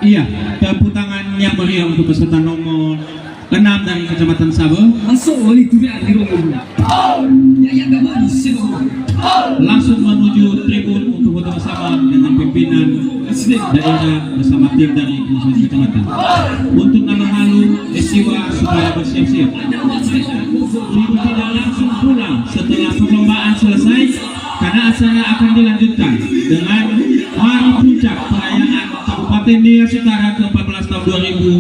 Iya, tepuk tangan yang meriah untuk peserta nomor 6 dari Kecamatan Sabo. Langsung menuju tribun untuk foto bersama dengan pimpinan daerah bersama tim dari kecamatan. Untuk nama halu Esiwa supaya bersiap-siap. Tribun tidak langsung pulang setelah perlombaan selesai karena acara akan dilanjutkan dengan hari puncak perayaan Kabupaten Nias Utara ke-14 tahun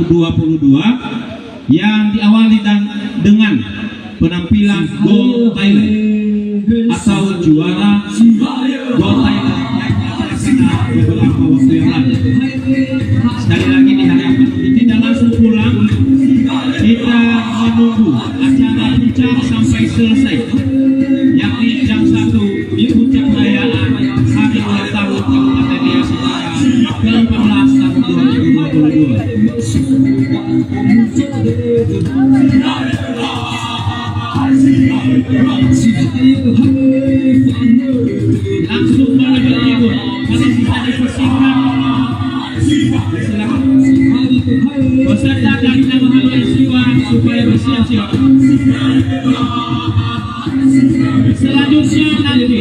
2022 yang diawali dengan penampilan Gol Thailand atau juara Gol Thailand yang terlaksana beberapa waktu yang lalu. Sekali lagi diharapkan tidak langsung pulang, kita menunggu acara puncak sampai selesai, yakni jam 1 di puncak perayaan hari ulang tahun Kabupaten Nias Utara ke-14 tahun 2022. Langsung menuju tribun. Kalau bisa dipersingkat, silakan. Peserta dari nama halu Esiwa supaya bersiap-siap. Selanjutnya nanti